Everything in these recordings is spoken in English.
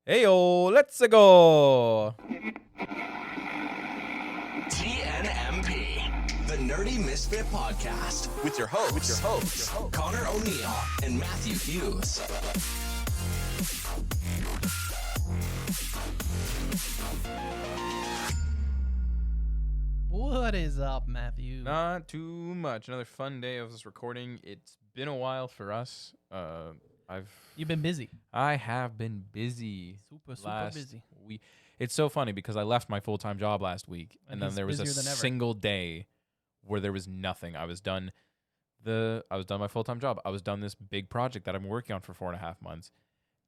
Heyo, let's go. TNMP, the Nerdy Misfit Podcast, with your hosts, Connor O'Neill and Matthew Hughes. What is up, Matthew? Not too much. Another fun day of this recording. It's been a while for us. You've been busy. I have been busy. Super busy. It's so funny because I left my full-time job last week, and then he's there was a busier than ever. single day where there was nothing. I was done my full-time job. I was done this big project that I'm working on for 4.5 months.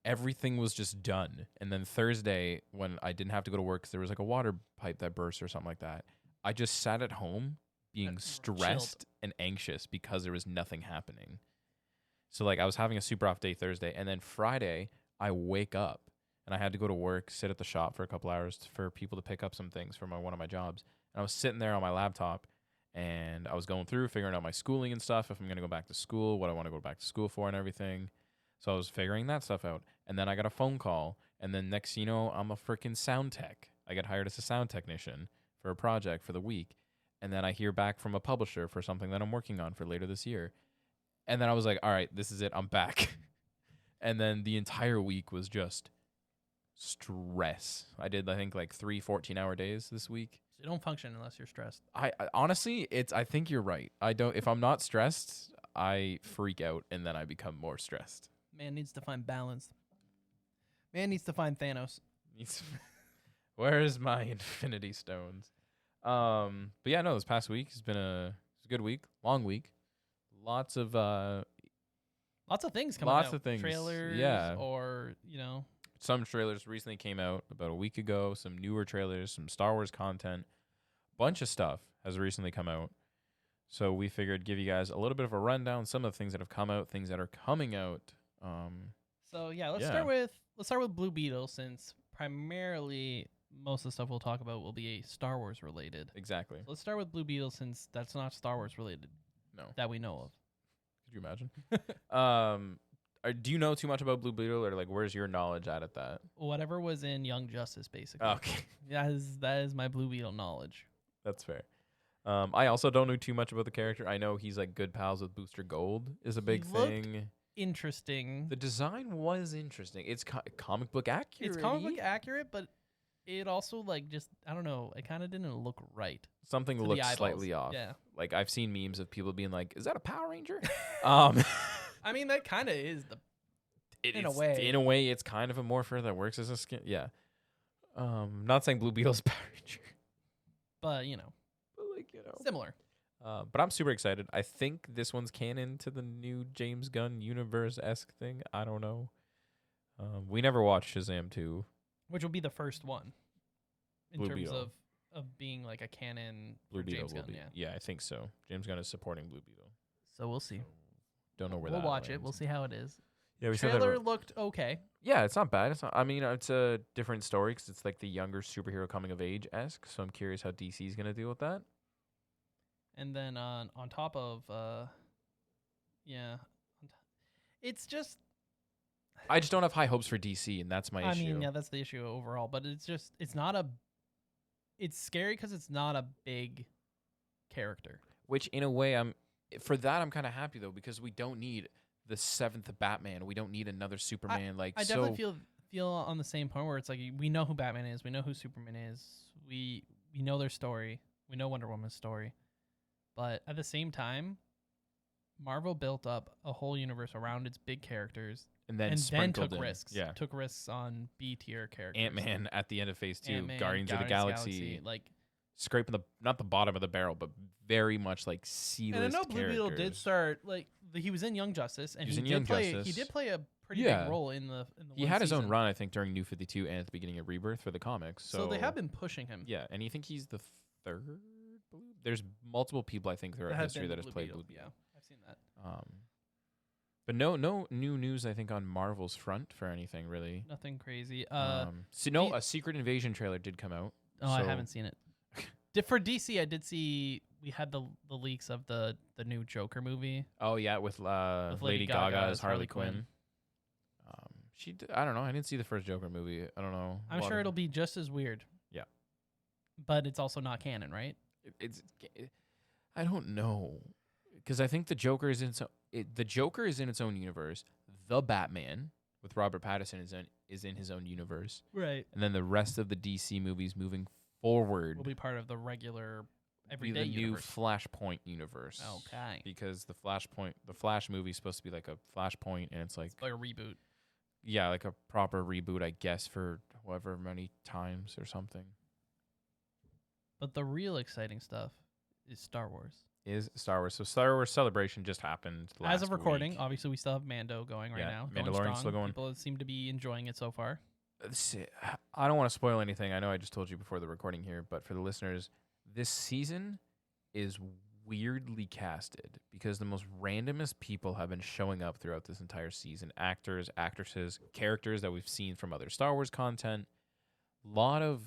Everything was just done. And then Thursday, when I didn't have to go to work because there was like a water pipe that burst or something like that, I just sat at home being stressed and anxious because there was nothing happening. So like I was having a super off day Thursday, and then Friday I wake up and I had to go to work, sit at the shop for a couple hours for people to pick up some things for one of my jobs. And I was sitting there on my laptop and I was going through figuring out my schooling and stuff, if I'm going to go back to school, what I want to go back to school for and everything. So I was figuring that stuff out. And then I got a phone call, and then next you know, I'm a freaking sound tech. I get hired as a sound technician for a project for the week. And then I hear back from a publisher for something that I'm working on for later this year. And then I was like, all right, this is it. I'm back. And then the entire week was just stress. I did, I think, like 3 14-hour days this week. So you don't function unless you're stressed. I honestly, I think you're right. If I'm not stressed, I freak out and then I become more stressed. Man needs to find balance. Man needs to find Thanos. Where's my Infinity Stones? But yeah, no, this past week has been a good week, long week. Lots of things coming out. Lots of things. Trailers, yeah. Or, Some trailers recently came out about a week ago, some newer trailers, some Star Wars content. Bunch of stuff has recently come out. So we figured give you guys a little bit of a rundown, some of the things that have come out, things that are coming out. Let's start with Blue Beetle, since primarily most of the stuff we'll talk about will be Star Wars related. Exactly. So let's start with Blue Beetle, since that's not Star Wars related. No. That we know of. Could you imagine? Do you know too much about Blue Beetle, or like where's your knowledge at that? Whatever was in Young Justice, basically. Okay. That is my Blue Beetle knowledge. That's fair. I also don't know too much about the character. I know he's like good pals with Booster Gold is a big thing. Interesting. The design was interesting. It's comic book accurate. It's comic book accurate, but it also I don't know. It kind of didn't look right. Something looked slightly off. Yeah. Like I've seen memes of people being like, "Is that a Power Ranger?" I mean, that kind of is in a way. In a way, it's kind of a morpher that works as a skin. Yeah. Not saying Blue Beetle's Power Ranger, but similar. But I'm super excited. I think this one's canon to the new James Gunn universe-esque thing. I don't know. We never watched Shazam 2. Which will be the first one in Blue terms Beetle. of being like a canon Blue for Beetle James will Gunn. be. Yeah. Yeah, I think so. James Gunn is supporting Blue Beetle. So we'll see. Don't know where We'll that watch it. lands. We'll see how it is. Yeah, we said that. Trailer looked okay. Yeah, it's not bad. I mean, it's a different story because it's like the younger superhero coming of age-esque. So I'm curious how DC's going to deal with that. And then on top of, it's just. I just don't have high hopes for DC, and that's my issue. I mean, yeah, that's the issue overall. But it's not a. It's scary because it's not a big character. Which, in a way, I'm kind of happy though, because we don't need the 7th Batman. We don't need another Superman. I definitely feel on the same point where it's like we know who Batman is, we know who Superman is, we know their story, we know Wonder Woman's story, but at the same time, Marvel built up a whole universe around its big characters, and then took in, risks. Yeah, took risks on B tier characters. Ant-Man at the end of Phase 2, Ant-Man, Guardians of the Galaxy, like scraping not the bottom of the barrel, but very much like C-list characters. And I know Blue Beetle did start he was in Young Justice, and he did play a pretty big role in the. He had his own run, I think, during New 52 and at the beginning of Rebirth for the comics. So they have been pushing him. Yeah, and you think he's the third? There's multiple people I think throughout history that has played Blue Beetle. Yeah, I've seen that. But no new news I think on Marvel's front for anything really. Nothing crazy. A Secret Invasion trailer did come out. Oh, I haven't seen it. For DC, I did see we had the leaks of the new Joker movie. Oh yeah, with Lady Gaga as Harley Quinn. I don't know. I didn't see the first Joker movie. I don't know. I'm sure it'll be just as weird. Yeah. But it's also not canon, right? I don't know, because I think the Joker is the Joker is in its own universe. The Batman with Robert Pattinson is in his own universe, Right. and then the rest of the DC movies moving forward Will be part of the regular be everyday the new universe. Flashpoint universe. Okay. Because the Flash movie is supposed to be like a Flashpoint, and it's like It's like a reboot. yeah, like a proper reboot, I guess, for however many times or something. But the real exciting stuff is Star Wars. Is Star Wars. So Star Wars Celebration just happened last As of recording, week. obviously we still have Mando going right Yeah, now. Mandalorian's still going. People seem to be enjoying it so far. I don't want to spoil anything. I know I just told you before the recording here, but for the listeners, this season is weirdly casted because the most randomest people have been showing up throughout this entire season. Actors, actresses, characters that we've seen from other Star Wars content. A lot of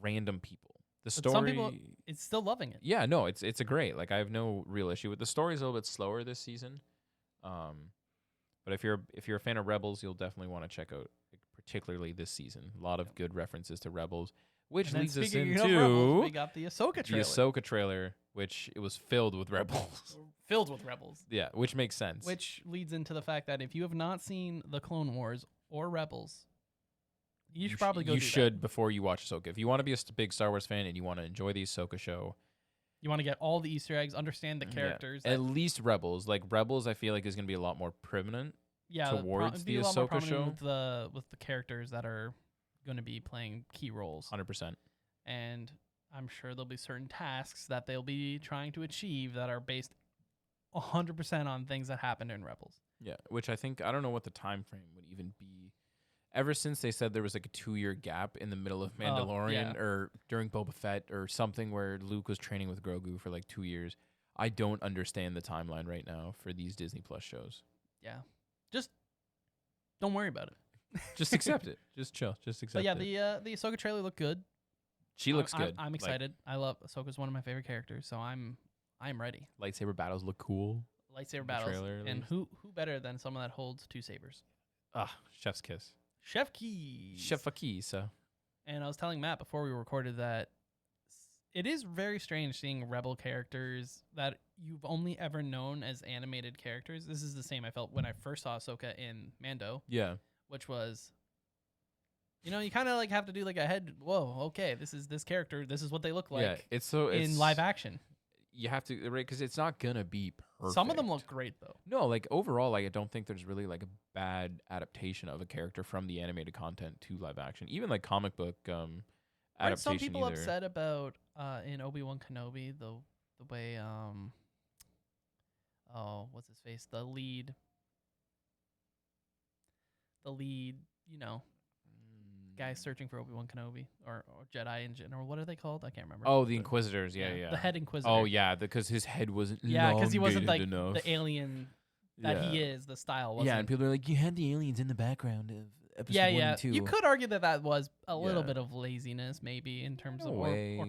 random people. The story. But some people, it's still loving it. Yeah, no, it's a great. Like I have no real issue with the story's a little bit slower this season. But if you're a fan of Rebels, you'll definitely want to check out particularly this season. A lot of good references to Rebels, which leads us into Rebels, we got the Ahsoka trailer. the Ahsoka trailer, which it was filled with Rebels. Filled with Rebels. Yeah, which makes sense. Which leads into the fact that if you have not seen the Clone Wars or Rebels, you should probably go. You should before you watch Ahsoka. If you want to be a big Star Wars fan and you want to enjoy the Ahsoka show, you want to get all the Easter eggs, understand the characters. At least Rebels. Like Rebels, I feel like is going to be a lot more prominent. Towards the Ahsoka show with the characters that are going to be playing key roles. 100%. And I'm sure there'll be certain tasks that they'll be trying to achieve that are based 100% on things that happened in Rebels. Yeah, which I think I don't know what the time frame would even be. Ever since they said there was like a 2-year gap in the middle of Mandalorian or during Boba Fett or something where Luke was training with Grogu for like 2 years, I don't understand the timeline right now for these Disney Plus shows. Yeah. Just don't worry about it. Just accept it. Just chill. Just accept it. But yeah, the Ahsoka trailer looked good. She looks good. I'm excited. I love Ahsoka's one of my favorite characters, so I'm ready. Lightsaber battles look cool. Lightsaber battles. Trailer, and who better than someone that holds 2 sabers? Chef's kiss. Chef Keys. Chef Keys. And I was telling Matt before we recorded that it is very strange seeing Rebel characters that you've only ever known as animated characters. This is the same I felt when I first saw Ahsoka in Mando. Yeah. Which was, you kind of like have to do like a head, whoa, okay, this is this character. This is what they look like. Yeah, it's in live action. You have to, right, because it's not going to be perfect. Some of them look great, though. No, like, overall, like, I don't think there's really, like, a bad adaptation of a character from the animated content to live action. Even, like, comic book adaptation Some people either. upset about, in Obi-Wan Kenobi, the way, what's his face? The lead, guy searching for Obi-Wan Kenobi or Jedi in general. What are they called? I can't remember. Oh, the Inquisitors. Yeah. The head Inquisitor. Oh, yeah, because his head wasn't because he wasn't like enough. the alien that he is. The style wasn't. Yeah, and people are like, you had the aliens in the background of episode 1 and 2. You could argue that was a little bit of laziness, maybe in terms of or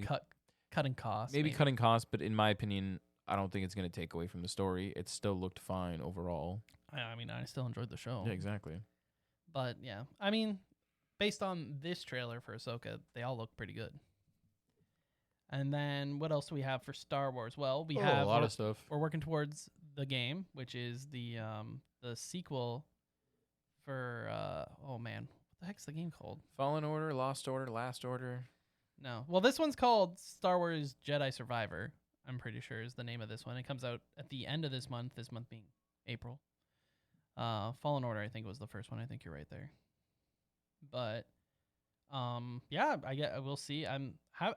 cutting costs. Maybe cutting costs, but in my opinion, I don't think it's going to take away from the story. It still looked fine overall. I mean, I still enjoyed the show. Yeah, exactly. But yeah, I mean, based on this trailer for Ahsoka, they all look pretty good. And then what else do we have for Star Wars? Well, we have a lot of stuff. We're working towards the game, which is the sequel for what the heck's the game called? Fallen Order, Lost Order, Last Order. No. Well, this one's called Star Wars Jedi Survivor. I'm pretty sure is the name of this one. It comes out at the end of this month being April. Fallen Order, I think, was the first one. I think you're right there. But we'll see. I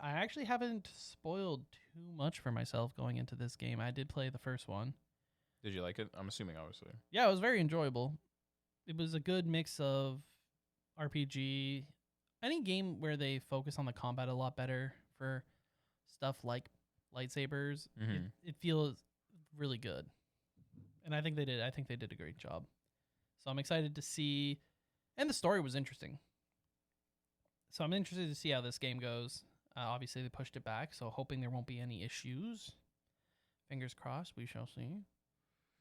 actually haven't spoiled too much for myself going into this game. I did play the first one. Did you like it? I'm assuming, obviously. Yeah, it was very enjoyable. It was a good mix of RPG. Any game where they focus on the combat a lot better for stuff like lightsabers, it feels really good. And I think they did a great job. So I'm excited to see. And the story was interesting. So I'm interested to see how this game goes. Obviously, they pushed it back, so hoping there won't be any issues. Fingers crossed, we shall see.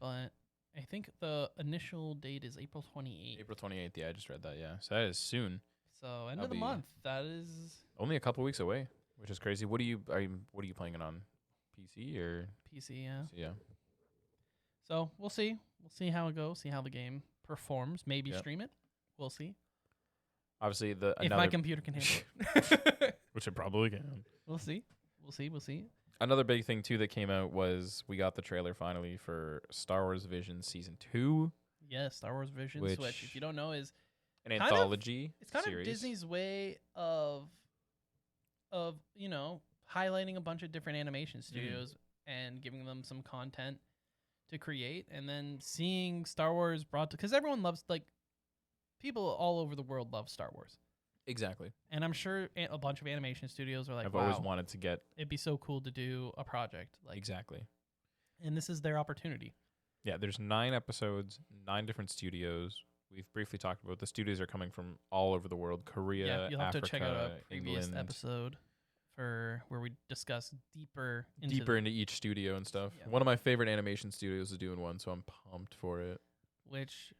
But I think the initial date is April 28th. April 28th. Yeah, I just read that. Yeah, so that is soon. So end That'll of the be- month. That is Only a couple weeks away, which is crazy. What are you playing it on? PC or PC, yeah. yeah? So we'll see. We'll see how it goes. See how the game performs. Maybe Yep. stream it. We'll see. Obviously, If my computer can handle it. which it probably can. We'll see. We'll see. We'll see. Another big thing too that came out was we got the trailer finally for Star Wars Vision Season 2, Yeah, Star Wars Vision Which- Switch. If you don't know, is an Kind of- anthology it's kind series. of Disney's way of highlighting a bunch of different animation studios and giving them some content to create, and then seeing Star Wars brought to, because everyone loves, like, people all over the world love Star Wars, Exactly. and I'm sure a bunch of animation studios are like, I've wow, always wanted to get it'd be so cool to do a project like, exactly. and this is their opportunity. Yeah, there's 9 episodes, 9 different studios. We've briefly talked about the studios are coming from all over the world: Korea, Yeah, you'll have Africa, to check out a previous England, episode for where we discuss deeper into into each studio and stuff. Yeah. One of my favorite animation studios is doing one, so I'm pumped for it. which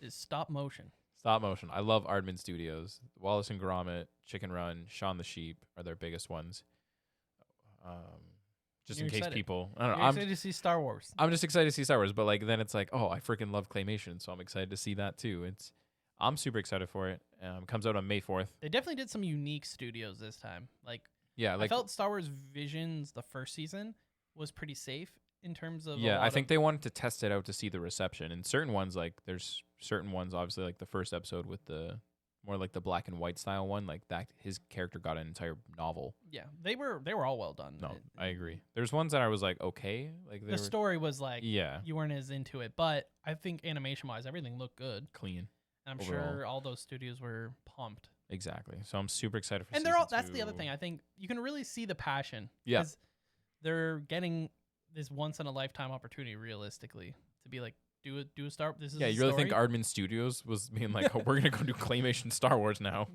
is stop motion. Stop motion. I love Aardman Studios. Wallace and Gromit, Chicken Run, Shaun the Sheep are their biggest ones. Just You're in case excited. people, I don't know. You're excited to see Star Wars. I'm just excited to see Star Wars, but like then it's like, oh, I freaking love claymation, so I'm excited to see that too. I'm super excited for it. Comes out on May 4th. They definitely did some unique studios this time. Like, Yeah, I like felt Star Wars Visions the first season was pretty safe in terms of yeah, I think they wanted to test it out to see the reception. And certain ones, like there's certain ones, obviously, like the first episode with the more like the black and white style one, like that his character got an entire novel. they were all well done. No, I agree. There's ones that I was like, okay, like they The were, story was like yeah, you weren't as into it, but I think animation wise everything looked good. clean. And I'm Overall. sure all those studios were pumped. Exactly. So I'm super excited for. And they're all season that's the other 2. thing. I think you can really see the passion. Yeah. 'Cause they're getting this once in a lifetime opportunity realistically to be like do a Star this is Yeah, a you really story. think Aardman Studios was being like, oh, we're gonna go do claymation Star Wars now?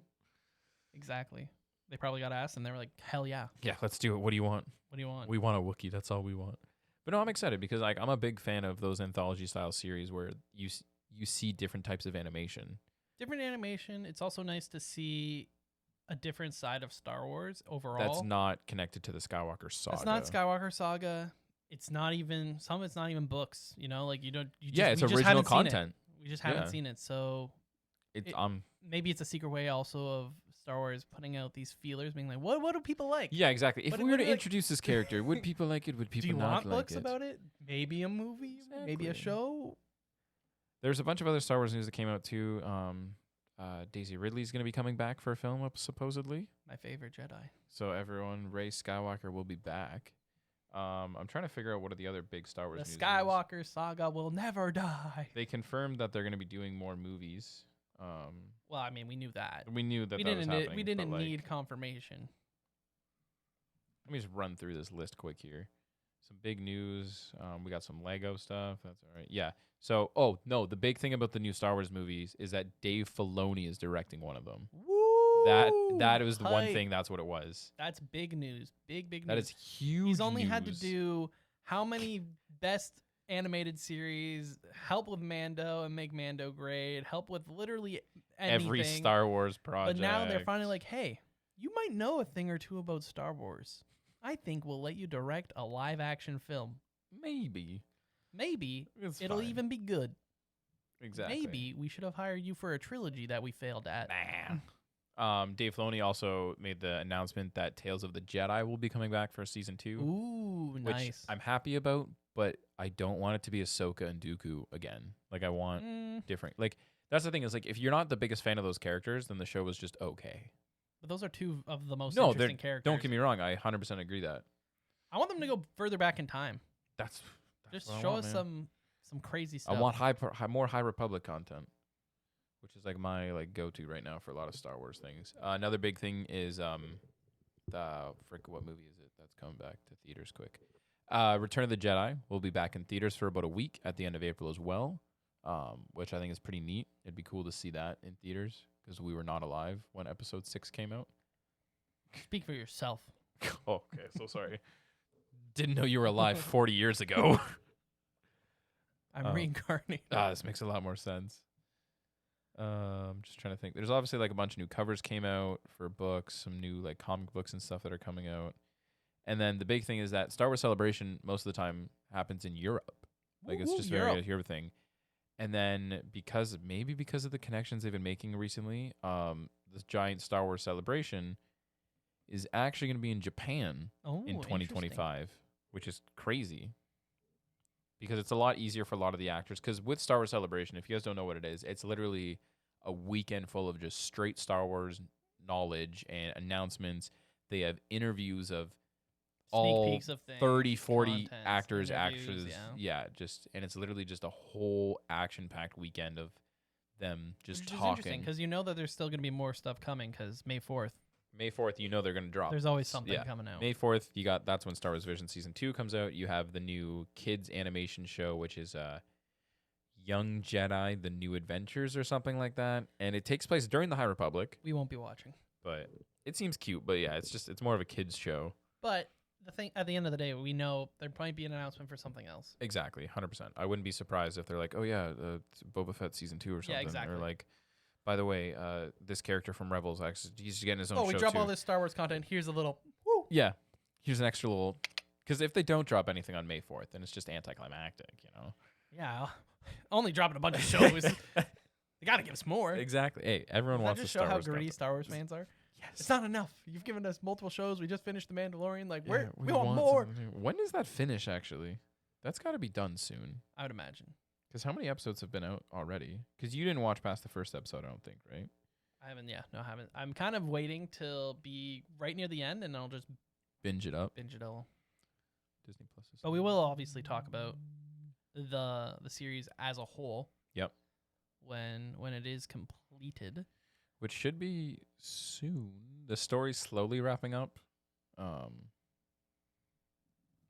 Exactly. They probably got asked and they were like, hell yeah. Yeah, let's do it. What do you want? What do you want? We want a Wookiee. That's all we want. But no, I'm excited because like I'm a big fan of those anthology style series where you see different types of animation. Different animation. It's also nice to see a different side of Star Wars overall. That's not connected to the Skywalker saga. It's not Skywalker saga. It's not even some of it's not even books, you know, like you don't you just, Yeah, it's we just original haven't seen it. content. We just haven't Yeah. seen it. So It's it- maybe it's a secret way also of Star Wars putting out these feelers, being like, what do people like? yeah, exactly. If But we it were would to be like- introduce this character, would people like it? Would people do you not want like books it? about it? Maybe a movie, maybe a Exactly. show. There's a bunch of other Star Wars news that came out too. Daisy Ridley's going to be coming back for a film, supposedly. My favorite Jedi. So everyone, Rey Skywalker will be back. I'm trying to figure out what are the other big Star Wars The news is. Skywalker saga will never die. They confirmed that they're going to be doing more movies. Well, I mean, we knew that. We knew that We that was didn't. happening. We but, didn't like, need confirmation. Let me just run through this list quick here. Some big news. We got some Lego stuff. That's all right. Yeah. So, oh no, the big thing about the new Star Wars movies is that Dave Filoni is directing one of them. Woo! That was the one Hype. thing. That's what it was. That's big news. Big news. That is huge. He's only had to news. do how many best animated series? Help with Mando and make Mando great. Help with literally anything. every Star Wars project. But now they're finally like, hey, you might know a thing or two about Star Wars. I think we'll let you direct a live action film. maybe Maybe It's it'll fine. even be good. exactly. Maybe we should have hired you for a trilogy that we failed at. Nah. Dave Filoni also made the announcement that Tales of the Jedi will be coming back for season 2, Ooh, which nice. I'm happy about, but I don't want it to be Ahsoka and Dooku again. Like I want different. Like that's the thing is like if you're not the biggest fan of those characters, then the show was just okay. But those are two of the most No, they're interesting characters. don't get me wrong. I 100% agree that I want them to go further back in time. that's Just what I show want, us man. some crazy I stuff. want more High Republic content, which is like my like go-to right now for a lot of Star Wars things. Another big thing is what movie is it that's coming back to theaters quick? Return of the Jedi will be back in theaters for about a week at the end of April as well, which I think is pretty neat. It'd be cool to see that in theaters because we were not alive when Episode 6 came out. Speak for yourself. Oh, okay, so sorry. Didn't know you were alive 40 years ago. I'm Oh. reincarnated. This makes a lot more sense. I'm just trying to think. There's obviously like a bunch of new covers came out for books, some new like comic books and stuff that are coming out. And then the big thing is that Star Wars Celebration most of the time happens in Europe. Like it's just very a Europe thing. And then because of the connections they've been making recently, this giant Star Wars Celebration is actually going to be in Japan in 2025, which is crazy. Because it's a lot easier for a lot of the actors. Because with Star Wars Celebration, if you guys don't know what it is, it's literally a weekend full of just straight Star Wars knowledge and announcements. They have interviews of all peeks of things, 30, 40 contents, actors, interviews, actresses. Yeah, and it's literally just a whole action-packed weekend of them just Which is talking. interesting because you know that there's still going to be more stuff coming because May 4th. May 4th, you know they're going to drop. There's always something coming out. May 4th, that's when Star Wars Vision Season 2 comes out. You have the new kids animation show, which is Young Jedi, The New Adventures or something like that. And it takes place during the High Republic. We won't be watching. But it seems cute. But yeah, it's more of a kids show. But the thing, at the end of the day, we know there might be an announcement for something else. Exactly, 100%. I wouldn't be surprised if they're like, oh yeah, Boba Fett Season 2 or something. Yeah, exactly. Or like, by the way, this character from Rebels, actually, he's getting his own show we drop too. all this Star Wars content. Here's a little woo. Yeah. Here's an extra little... Because if they don't drop anything on May 4th, then it's just anticlimactic, you know? Yeah. Only dropping a bunch of shows. They got to give us more. Exactly. Hey, everyone Does wants that the just Star show how Wars greedy content. Star Wars fans are? Yes. It's not enough. You've given us multiple shows. We just finished The Mandalorian. Like, Yeah, we want more. something. When does that finish, actually? That's got to be done soon. I would imagine. Because how many episodes have been out already? Because you didn't watch past the first episode, I don't think, right? I haven't. Yeah, no, I haven't. I'm kind of waiting till be right near the end, and I'll just Binge it up. binge it all. Disney Plus. But we will obviously talk about the series as a whole. Yep. When it is completed. Which should be soon. The story's slowly wrapping up.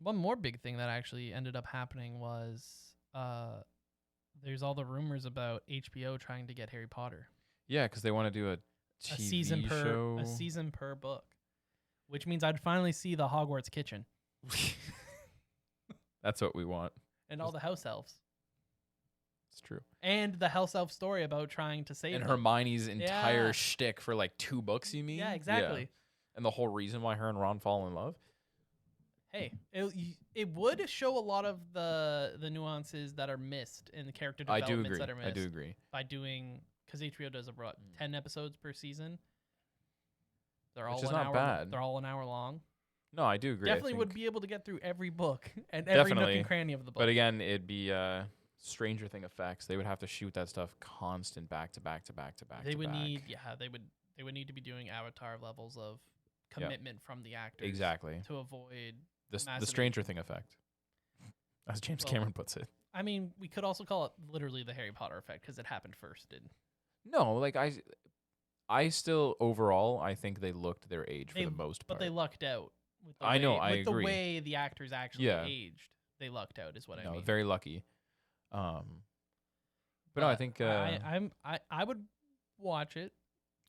One more big thing that actually ended up happening was there's all the rumors about HBO trying to get Harry Potter. Yeah, because they want to do a TV show. A season per book, which means I'd finally see the Hogwarts kitchen That's what we want. and all the house elves It's true. and the house elf story about trying to save And them. Hermione's entire Yeah. shtick for like 2 books, you mean? Yeah, exactly. And the whole reason why her and Ron fall in love? Hey, it would show a lot of the nuances that are missed in the character I developments do agree. that are missed. I do agree. By doing, because HBO does about 10 episodes per season. They're all Which is an not hour. bad. They're all an hour long. No, I do agree. I Definitely would think- be able to get through every book and every nook Definitely. and cranny of the book. But again, it'd be Stranger Thing effects. They would have to shoot that stuff constant back to back to back to back. they to would back. need, they would need to be doing Avatar levels of commitment from the actors. Exactly. To avoid. The massive- Stranger Thing effect, as James Well, Cameron puts it. I mean, we could also call it literally the Harry Potter effect because it happened first. No, like I still overall I think they looked their age for They- the most But part. they lucked out. With the I know, I with agree. the way the actors actually Yeah. aged, they lucked out. Is what I no, mean. very lucky. But no, I think I would watch it.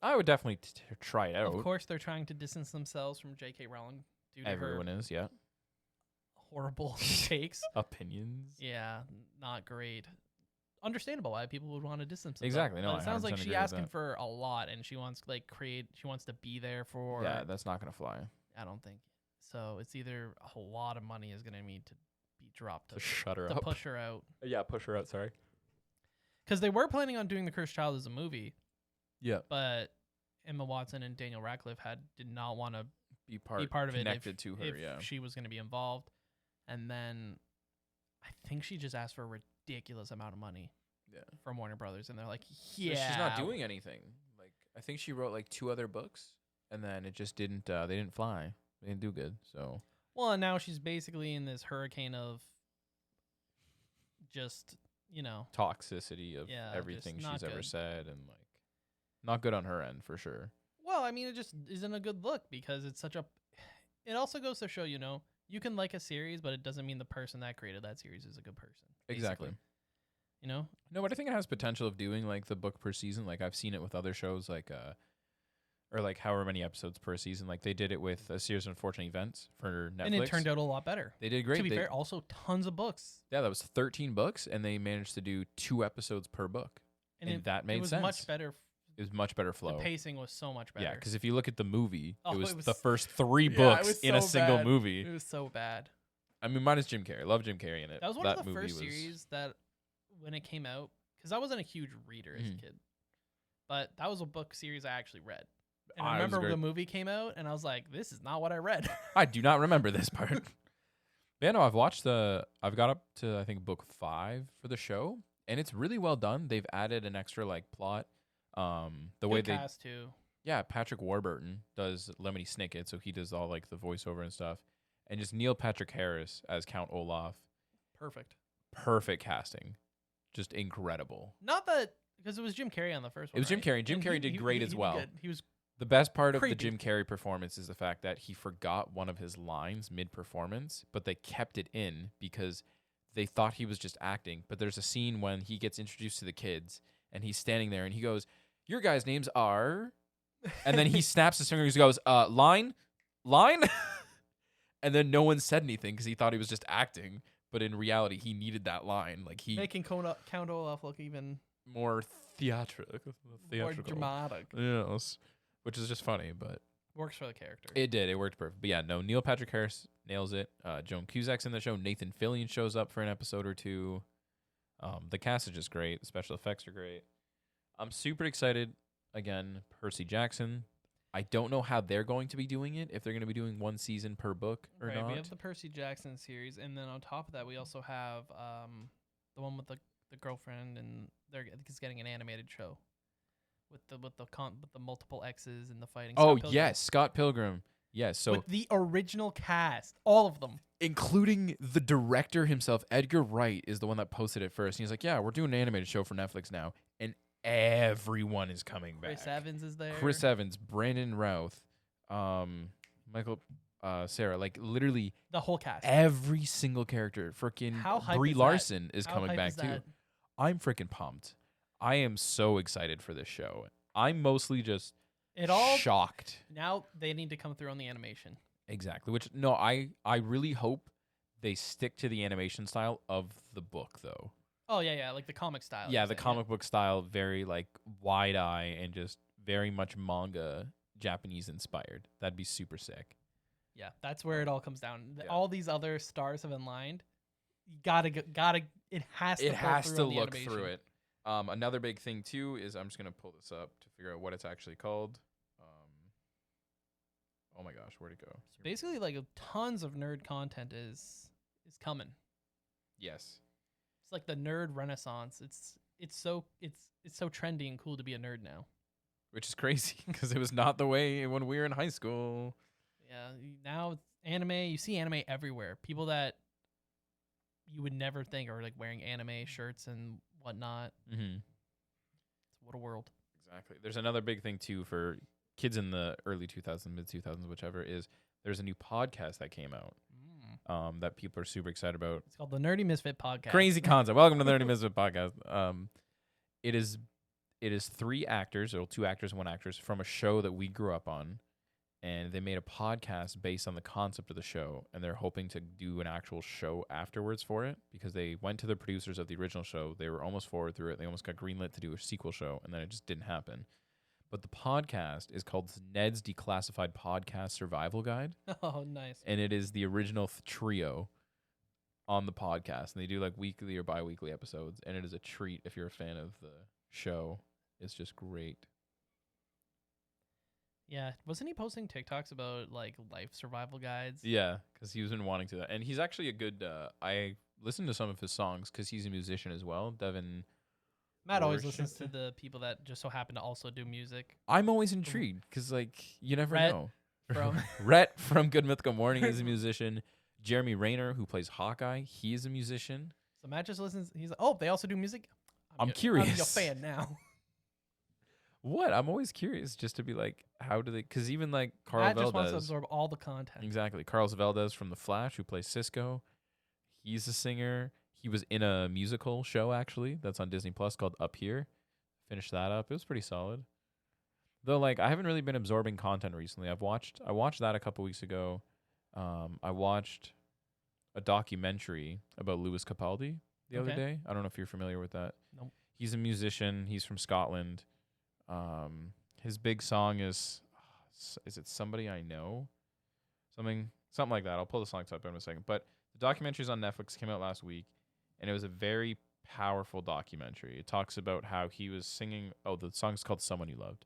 I would definitely try it out. Of course, they're trying to distance themselves from J.K. Rowling due to Everyone her is, yeah. horrible takes. Opinions. Yeah, not great. Understandable why people would want to distance themselves. Exactly, no, But it I sounds like 100% she's agree with asking that. for a lot, and she wants she wants to be there for. Yeah, that's not gonna fly. I don't think so. It's either a lot of money is going to need to be dropped To to, shut her to up. push her out. Yeah, push her out. Sorry. Because they were planning on doing The Cursed Child as a movie, Yeah. but Emma Watson and Daniel Radcliffe did not want to Be part of it connected if, to her. if Yeah. she was going to be involved. And then I think she just asked for a ridiculous amount of money Yeah. from Warner Brothers, and they're like, So "Yeah, she's not doing anything. Like I think she wrote like 2 other books, and then it just didn't. They didn't fly. They didn't do good. So Well, and now she's basically in this hurricane of just toxicity of Yeah, everything just not she's ever good. said, and like not good on her end for sure. Well, I mean, it just isn't a good look because it's such a. It also goes to show, you can like a series, but it doesn't mean the person that created that series is a good person. Exactly. basically. You know? No, but I think it has potential of doing like the book per season. Like I've seen it with other shows, like or like however many episodes per season. Like they did it with a series of unfortunate events for Netflix. And it turned out a lot better. They did great. To be fair, also tons of books. Yeah, that was 13 books, and they managed to do 2 episodes per book, and that made sense. It was much better. It was much better flow. The pacing was so much better. Yeah, because if you look at the movie, Oh, it was it was- the first 3 Yeah, it books was in a so single bad. movie. It was so bad. I mean, minus Jim Carrey. Love Jim Carrey in it. That was one of the movie first series that, when it came out, because I wasn't a huge reader as a kid, but that was a book series I actually read. And I remember the movie came out, and I was like, "This is not what I read." I do not remember this part. But yeah, no, I've got up to I think book 5 for the show, and it's really well done. They've added an extra like plot. The way they cast too. Yeah, Patrick Warburton does Lemony Snicket, so he does all like the voiceover and stuff. And just Neil Patrick Harris as Count Olaf. Perfect casting. Just incredible. Not that, because it was Jim Carrey on the first one. It was Jim Carrey. Jim Carrey did great as well. He was The best part of the creepy. Jim Carrey performance is the fact that he forgot one of his lines mid-performance, but they kept it in because they thought he was just acting. But there's a scene when he gets introduced to the kids, and he's standing there, and he goes, "Your guys' names are..." And then he snaps his fingers, he goes, line? And then no one said anything because he thought he was just acting. But in reality, he needed that line. Like making Count Olaf look even more theatrical. more dramatic. Yes. Which is just funny, but Works for the character. it did. It worked perfect. But yeah, no, Neil Patrick Harris nails it. Joan Cusack's in the show. Nathan Fillion shows up for an episode or 2. The cast is just great. The special effects are great. I'm super excited. Again, Percy Jackson. I don't know how they're going to be doing it, if they're going to be doing 1 season per book or not. We have the Percy Jackson series, and then on top of that, we also have the one with the girlfriend, and I think it's getting an animated show with the multiple X's and the fighting. Oh, Scott Pilgrim. yes, Scott Pilgrim. Yes, so with the original cast, all of them. including the director himself. Edgar Wright is the one that posted it first. And he's like, yeah, we're doing an animated show for Netflix now. And everyone is coming back. Chris Evans is there. Chris Evans, Brandon Routh, Michael Sarah, like literally the whole cast. every single character. Freaking How hype Brie is Larson that? is How coming hype back is too. that? I'm freaking pumped. I am so excited for this show. I'm mostly just shocked. Now they need to come through on the animation. Exactly. Which no, I really hope they stick to the animation style of the book though. Oh yeah, like the comic style. Yeah, the comic book style, very like wide eye and just very much manga Japanese inspired. That'd be super sick. Yeah, that's where it all comes down. Yeah. All these other stars have been lined. You gotta. It has to. It has to on the look animation. through it. Another big thing too is I'm just gonna pull this up to figure out what it's actually called. Oh my gosh, where'd it go? So basically, like tons of nerd content is coming. Yes. It's like the nerd renaissance. It's so trendy and cool to be a nerd now. Which is crazy because it was not the way when we were in high school. Yeah, now it's anime. You see anime everywhere. People that you would never think are like wearing anime shirts and whatnot. Mm-hmm. What a world. Exactly. There's another big thing too for kids in the early 2000s, mid 2000s, whichever, is there's a new podcast that came out that people are super excited about. It's called the Nerdy Misfit Podcast. Crazy concept. Welcome to the Nerdy Misfit Podcast. It is 3 actors, or 2 actors, 1 actress from a show that we grew up on, and they made a podcast based on the concept of the show, and they're hoping to do an actual show afterwards for it because they went to the producers of the original show. They were almost forward through it. They almost got greenlit to do a sequel show, and then it just didn't happen. But the podcast is called Ned's Declassified Podcast Survival Guide. Oh, nice. And it is the original trio on the podcast. And they do like weekly or bi-weekly episodes. And it is a treat if you're a fan of the show. It's just great. Yeah. Wasn't he posting TikToks about like life survival guides? Yeah, because he's been wanting to that. And he's actually a good, I listened to some of his songs because he's a musician as well. Devin. Matt always listens to the people that just so happen to also do music. I'm always intrigued because, like, you never Rhett know. from Rhett from Good Mythical Morning is a musician. Jeremy Rayner, who plays Hawkeye, he is a musician. So Matt just listens. He's like, oh, they also do music? I'm curious. I'm your fan now. What? I'm always curious just to be like, how do they... Because even, like, Carl Matt Valdez... just wants to absorb all the content. Exactly. Carlos Valdez from The Flash, who plays Cisco. He's a singer. He was in a musical show, actually, that's on Disney Plus called Up Here. Finished that up. It was pretty solid. Though, like, I haven't really been absorbing content recently. I watched that a couple weeks ago. I watched a documentary about Louis Capaldi the other day. I don't know if you're familiar with that. Nope. He's a musician. He's from Scotland. His big song is it Somebody I Know? Something like that. I'll pull the song up in a second. But the documentary's on Netflix, came out last week, and it was a very powerful documentary. It talks about how he was singing. Oh, the song's called Someone You Loved.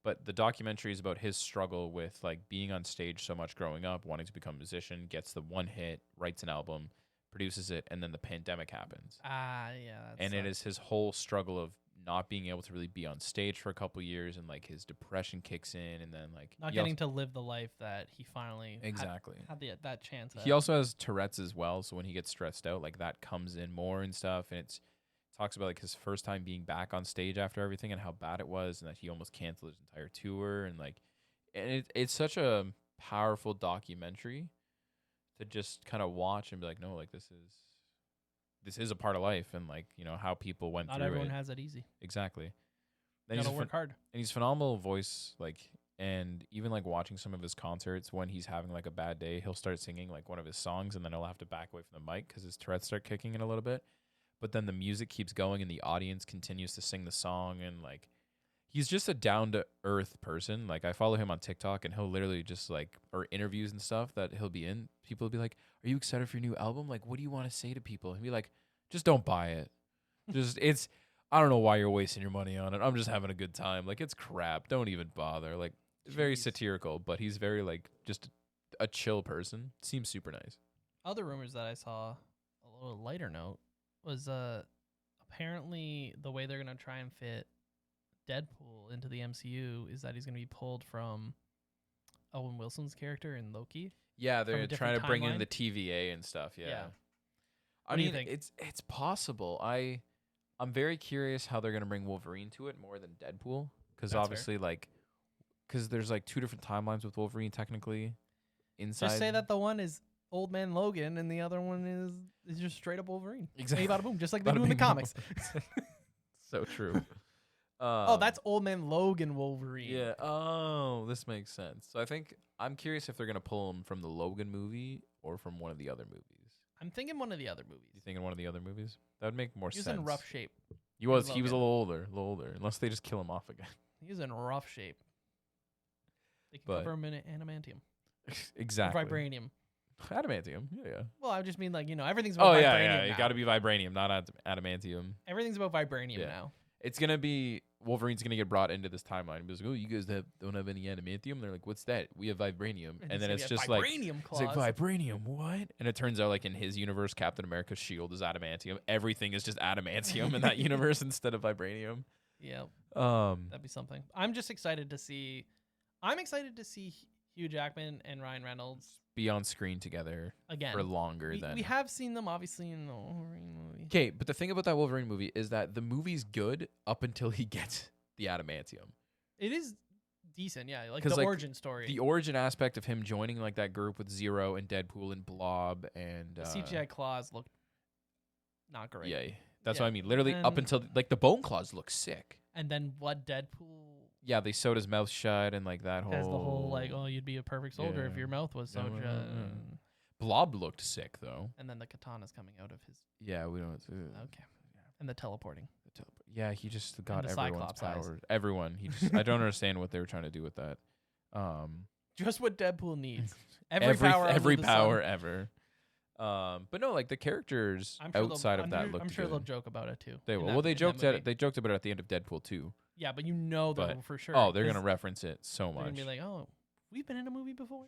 But the documentary is about his struggle with like being on stage so much growing up, wanting to become a musician, gets the one hit, writes an album, produces it, and then the pandemic happens. Yeah. And it is his whole struggle of not being able to really be on stage for a couple years, and like his depression kicks in, and then like not getting to live the life that he finally had that chance at. He also has Tourette's as well, so when he gets stressed out, like that comes in more and stuff, and it talks about like his first time being back on stage after everything and how bad it was, and that he almost canceled his entire tour, and like, and it's such a powerful documentary to just kind of watch and be like, no, like this is a part of life, and like, you know, how people went through it. Not everyone has it easy. Exactly. You gotta work hard. And he's phenomenal voice, like, and even like watching some of his concerts, when he's having like a bad day, he'll start singing like one of his songs, and then he'll have to back away from the mic because his Tourette's start kicking in a little bit. But then the music keeps going, and the audience continues to sing the song, and like, he's just a down to earth person. Like, I follow him on TikTok, and he'll literally just like, or interviews and stuff that he'll be in, people will be like, "Are you excited for your new album? Like, what do you want to say to people?" And be like, "Just don't buy it. I don't know why you're wasting your money on it. I'm just having a good time. Like, it's crap. Don't even bother." Like, very satirical, but he's very like just a chill person. Seems super nice. Other rumors that I saw, a little lighter note, was apparently the way they're gonna try and fit Deadpool into the MCU is that he's gonna be pulled from Owen Wilson's character in Loki. Yeah, they're trying to bring in the TVA and stuff. Yeah. What do you think? It's possible. I'm very curious how they're gonna bring Wolverine to it more than Deadpool, because obviously because there's like two different timelines with Wolverine technically. Inside, just say that the one is Old Man Logan and the other one is just straight up Wolverine. Exactly. Bada boom, just like they do in the comics. So true. That's Old Man Logan Wolverine. Yeah. Oh, this makes sense. So I'm curious if they're gonna pull him from the Logan movie or from one of the other movies. I'm thinking one of the other movies. You thinking one of the other movies? That would make more sense. He was in rough shape. He was a little older, unless they just kill him off again. He was in rough shape. They can cover him in adamantium. Exactly. Vibranium. Adamantium, yeah. Well, I just mean, like, you know, everything's about vibranium now. It got to be vibranium, not adamantium. Everything's about vibranium now. It's going to be, Wolverine's going to get brought into this timeline. He's like, "Oh, you guys don't have any adamantium?" They're like, "What's that? We have vibranium." And then it's just like, it's like, vibranium, what? And it turns out, like, in his universe, Captain America's shield is adamantium. Everything is just adamantium in that universe instead of vibranium. Yeah. That'd be something. I'm excited to see Hugh Jackman and Ryan Reynolds be on screen together again for longer than we have seen them obviously in the Wolverine movie. Okay, but the thing about that Wolverine movie is that the movie's good up until he gets the adamantium. It is decent, yeah, like the origin story. The origin aspect of him joining like that group with Zero and Deadpool and Blob and the CGI claws look not great. Yeah, that's what I mean. Literally up until like the bone claws look sick. And then what Deadpool? Yeah, they sewed his mouth shut and like that whole. Has the whole like, oh, you'd be a perfect soldier if your mouth was sewed shut. Blob looked sick though. And then the katana's coming out of his. Yeah, we don't. Okay. And the teleporting. Yeah, he just got everyone's powers. Eyes. Everyone. I don't understand what they were trying to do with that. Just what Deadpool needs. Every power ever. But no, like the characters outside of that look. I'm sure they'll joke about it too. They will. Well, they joked about it at the end of Deadpool 2. Yeah, but you know that for sure. Oh, they're gonna reference it so much. They're gonna be like, "Oh, we've been in a movie before."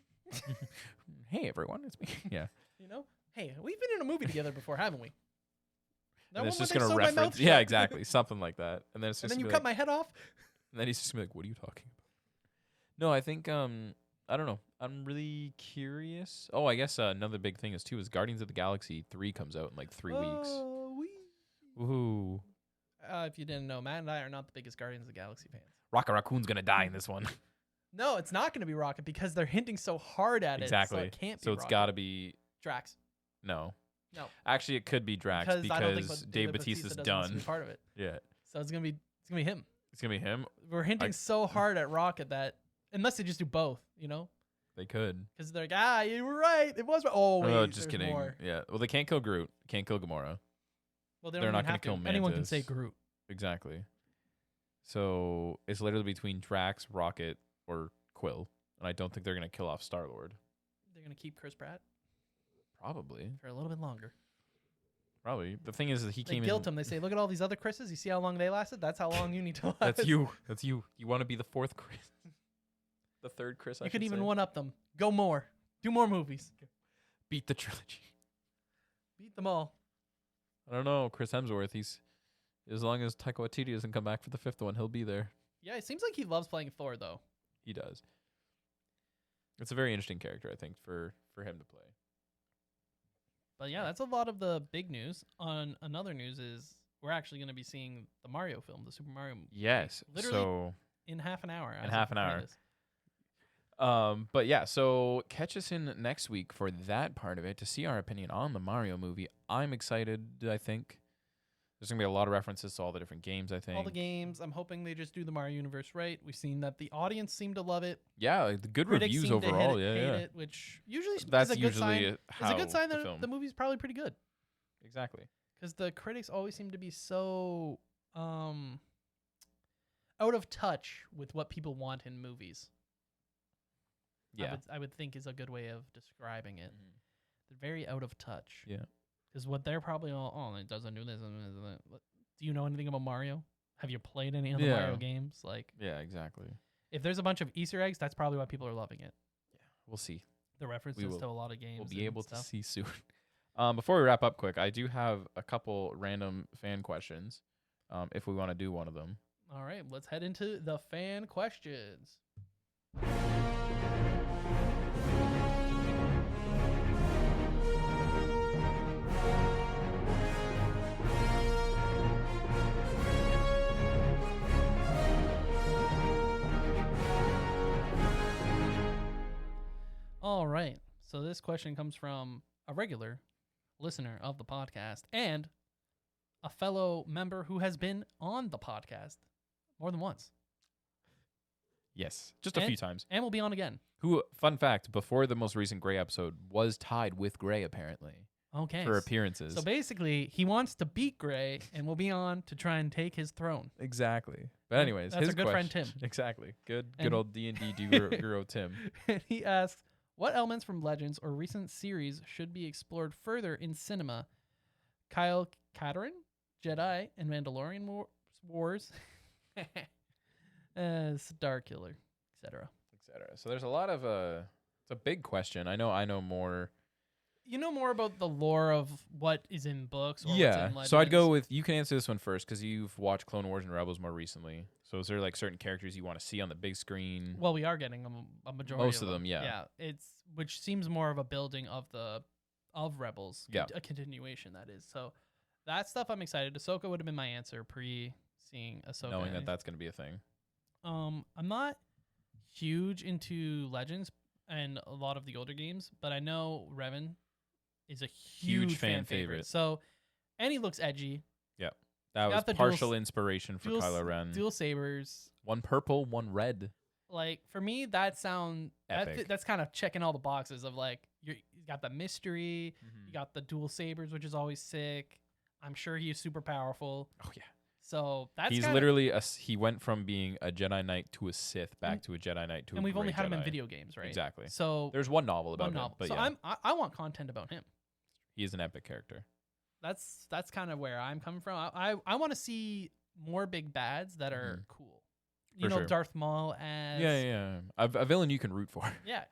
Hey, everyone, it's me. Yeah. You know, hey, we've been in a movie together before, haven't we? And it's just gonna reference. Yeah, exactly, something like that. And then it's just. And then you cut my head off. And then he's just gonna be like, "What are you talking about?" No, I think I don't know. I'm really curious. Oh, I guess another big thing is Guardians of the Galaxy 3 comes out in like 3 weeks. Woohoo. If you didn't know, Matt and I are not the biggest Guardians of the Galaxy fans. Rocket Raccoon's gonna die in this one. No, it's not gonna be Rocket because they're hinting so hard at exactly. it. So it can't be. So it's gotta be Drax. No. No. Actually, it could be Drax because Dave Bautista's done. Be part of it. Yeah. So it's gonna be him. It's gonna be him. We're hinting so hard at Rocket that unless they just do both, you know, They could. because they're like, you were right. It was. Oh wait, Oh, just there's kidding. more. Yeah. Well, they can't kill Groot. Can't kill Gamora. Well, They're don't not even gonna have kill to. Anyone can say Mantis. Groot. Exactly. So it's literally between Drax, Rocket, or Quill, and I don't think they're gonna kill off Star-Lord. They're gonna keep Chris Pratt Probably. for a little bit longer. Probably. The thing is that he They came guilt in. him. They say, look at all these other Chris's. You see how long they lasted? That's how long you need to last. That's you. That's you. You want to be the fourth Chris. The third Chris. You could even one up them. Go more. Do more movies. Beat the trilogy. Beat them all. I don't know. Chris Hemsworth. He's as long as Taika Waititi doesn't come back for the fifth one, he'll be there. Yeah, it seems like he loves playing Thor, though. He does. It's a very interesting character, I think, for him to play. But yeah, that's a lot of the big news. On another news is we're actually going to be seeing the Mario film, the Super Mario movie. Yes. Literally So in half an hour. in half an hour. But yeah, so catch us in next week for that part of it to see our opinion on the Mario movie. I'm excited, I think. There's going to be a lot of references to all the different games, I think. All the games. I'm hoping they just do the Mario universe right. We've seen that the audience seemed to love it. Yeah, like the good Critics reviews seem to overall. hate Yeah. it, which usually That's is a good usually sign. how It's a good sign the that film. the movie's probably pretty good. Exactly. Because the critics always seem to be so out of touch with what people want in movies. Yeah. I would think is a good way of describing it. Mhm. They're very out of touch. Yeah. Because what they're probably all, oh, it doesn't do this. Do you know anything about Mario? Have you played any of the Yeah. Mario games? Like, Yeah, exactly. if there's a bunch of Easter eggs, that's probably why people are loving it. We'll see. The references will- to a lot of games. We'll be and able stuff. to see soon. Before we wrap up quick, I do have a couple random fan questions if we want to do one of them. All right, let's head into the fan questions. All right. So this question comes from a regular listener of the podcast and a fellow member who has been on the podcast more than once Yes, just a few times. and will be on again. Who, fun fact, before the most recent Gray episode, was tied with Gray, apparently, Okay. for appearances. So basically, he wants to beat Gray and will be on to try and take his throne. Exactly. But Yeah, anyways, that's his our good friend question- Tim. Exactly. Good And- old D&D guru Tim. And he asks, what elements from Legends or recent series should be explored further in cinema? Kyle Katarn, Jedi, and Mandalorian Wars, Starkiller, etc. Etc. So there's a lot of it's a big question. I know more. You know more about the lore of what is in books or what's Yeah. in Legends? So I'd go with, you can answer this one first because you've watched Clone Wars and Rebels more recently. So is there like certain characters you want to see on the big screen? Well, we are getting a majority Most of them, yeah. Yeah, it's which seems more of a building of Rebels. Yeah. A continuation, that is. So that stuff I'm excited. Ahsoka would have been my answer pre-seeing Ahsoka. Knowing that that's going to be a thing. I'm not huge into Legends and a lot of the older games, but I know Revan is a huge fan favorite. So, and he looks edgy. That was got the partial inspiration for dual- Kylo Ren. Dual sabers. One purple, one red. Like for me, that's Epic. that's kind of checking all the boxes of like you got the mystery, Mm-hmm. you got the dual sabers, which is always sick. I'm sure he is super powerful. Oh yeah. So that's He's kinda, literally he went from being a Jedi Knight to a Sith back to a Jedi Knight to a and we've only Grey had him in Jedi. video games, right? Exactly. So There's one novel about one him, novel. but So yeah, I want content about him. he is an epic character. That's kind of where I'm coming from. I want to see more big bads that are cool. You For know, sure. Darth Maul as Yeah. A villain you can root for. yeah.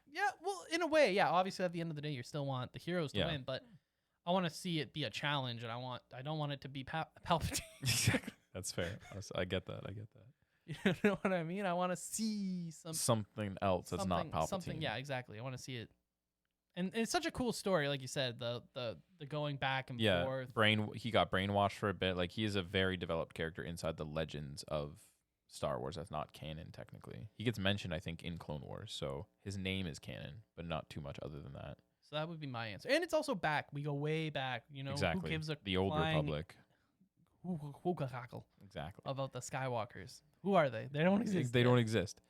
Well, in a way, yeah. Obviously, at the end of the day, you still want the heroes to Yeah. win, but I want to see it be a challenge, and I don't want it to be Palpatine. Exactly. That's fair. I get that. You know what I mean? I want to see Something else that's not Palpatine. Something, yeah, exactly. I want to see it, and it's such a cool story, like you said, the going back and Yeah. forth. He got brainwashed for a bit. Like, he is a very developed character inside the legends of Star Wars. That's not canon technically. He gets mentioned, I think, in Clone Wars, so his name is canon, but not too much other than that. So that would be my answer, and it's also back. We go way back. You know, Exactly. who gives a The old flying Republic. hookah Exactly. about the Skywalkers? Who are they? They don't exist. They yet. don't exist.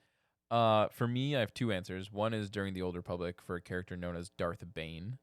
For me, I have two answers. One is during the Old Republic for a character known as Darth Bane,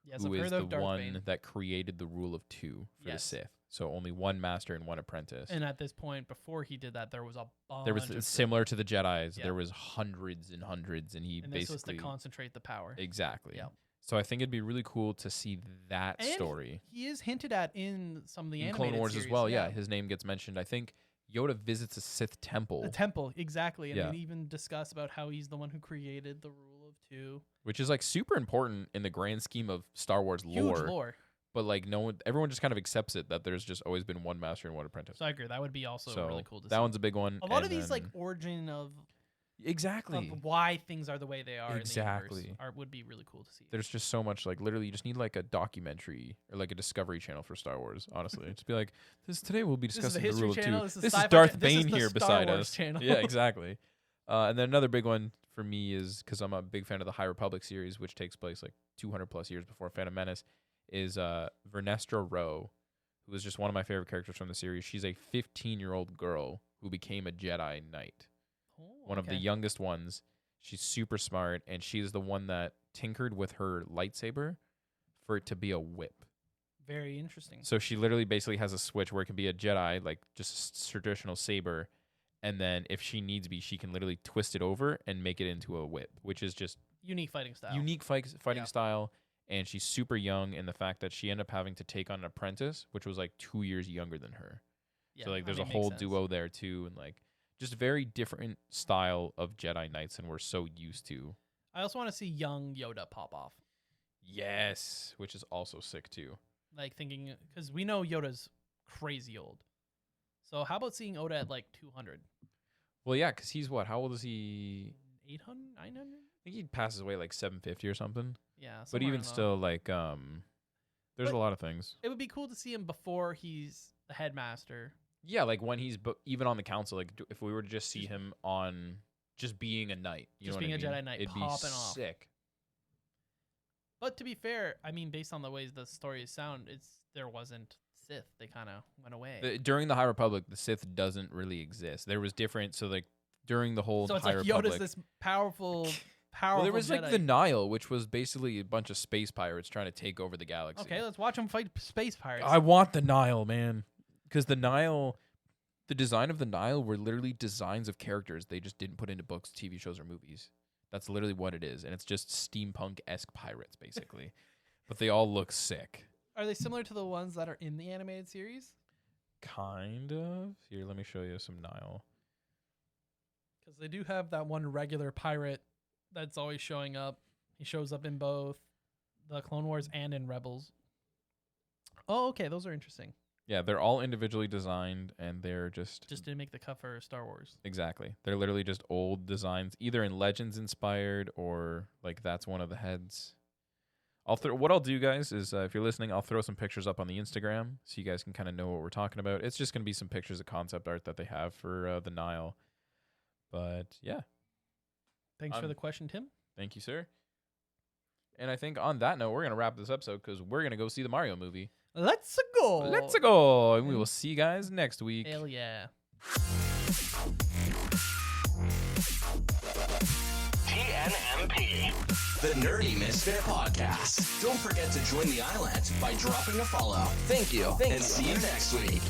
Yes, who I've is heard the of Darth one Bane. that created the rule of 2 for Yes. the Sith. So only one master and one apprentice. And at this point, before he did that, there was a bunch. There was of similar to the Jedi's. Yeah. There was hundreds and hundreds, and he and this was basically to concentrate the power. exactly. Yeah. So I think it'd be really cool to see that And story He is hinted at in some of the in animated Clone Wars series. as well. Yeah, his name gets mentioned. I think Yoda visits a Sith temple, The temple, exactly. And Yeah. they even discuss about how he's the one who created the rule of 2. which is like super important in the grand scheme of Star Wars Huge lore. But like everyone just kind of accepts it that there's just always been one master and one apprentice. So I agree. That would be also So really cool to see. that one's a big one. A lot and of these like then- origin of exactly. why things are the way they are Exactly. in the universe would be really cool to see. There's just so much like literally you just need like a documentary or like a Discovery Channel for Star Wars. Honestly, just be like today we'll be This is discussing the the History rule of Channel, 2. this is This is Sci-Fi Darth Channel, this is Bane the here Star beside Wars us. channel. Yeah, exactly. And then another big one for me is because I'm a big fan of the High Republic series, which takes place like 200 plus years before Phantom Menace, is Vernestra Rwoh, who is just one of my favorite characters from the series. She's a 15-year-old girl who became a Jedi Knight, one of the youngest ones. She's super smart, and she's the one that tinkered with her lightsaber for it to be a whip. Very interesting. So she literally basically has a switch where it can be a Jedi, like just a traditional saber, and then if she needs be, she can literally twist it over and make it into a whip, which is just Unique fighting style. unique fighting Yeah. style. And she's super young in the fact that she ended up having to take on an apprentice, which was like 2 years younger than her. Yeah, So like I there's mean, a makes whole sense. duo there too, and like just very different style of Jedi Knights than we're so used to. I also want to see young Yoda pop off. Yes, which is also sick too. Like thinking, because we know Yoda's crazy old. So how about seeing Oda at like 200? Well, yeah, because he's what? How old is he? 800? 900? I think he passes away like 750 or something. Yeah. But somewhere even around there. still, like, there's But- a lot of things. It would be cool to see him before he's the headmaster. Yeah, like when he's even on the council, like if we were to just see him on just being a knight, you Just know what being I a mean? Jedi Knight, it'd be popping off. sick. But to be fair, I mean, based on the ways the stories sound, there wasn't Sith. They kind of went away. During the High Republic, the Sith doesn't really exist. There was different, so like during the whole So it's High like Republic, Yoda's this powerful. well, there was Jedi. like the Nile, which was basically a bunch of space pirates trying to take over the galaxy. Okay, let's watch him fight space pirates. I want the Nile, man, because the Nile, the design of the Nile were literally designs of characters they just didn't put into books, TV shows, or movies. That's literally what it is, and it's just steampunk-esque pirates, basically. But they all look sick. Are they similar to the ones that are in the animated series? Kind of. Here, let me show you some Nile. Because they do have that one regular pirate that's always showing up. He shows up in both the Clone Wars and in Rebels. Oh, okay. Those are interesting. Yeah, they're all individually designed, and they're just Just to make the cut for Star Wars. exactly. They're literally just old designs, either in Legends inspired or like that's one of the heads. What I'll do, guys, is if you're listening, I'll throw some pictures up on the Instagram so you guys can kind of know what we're talking about. It's just gonna be some pictures of concept art that they have for the Nile. But yeah, Thanks for the question, Tim. thank you, sir. And I think on that note, we're gonna wrap this episode because we're gonna go see the Mario movie. Let's go. Let's go, and we will see you guys next week. Hell yeah. TNMP, the Nerdy Misfit Podcast. Don't forget to join the island by dropping a follow. Thank you, and see you next week.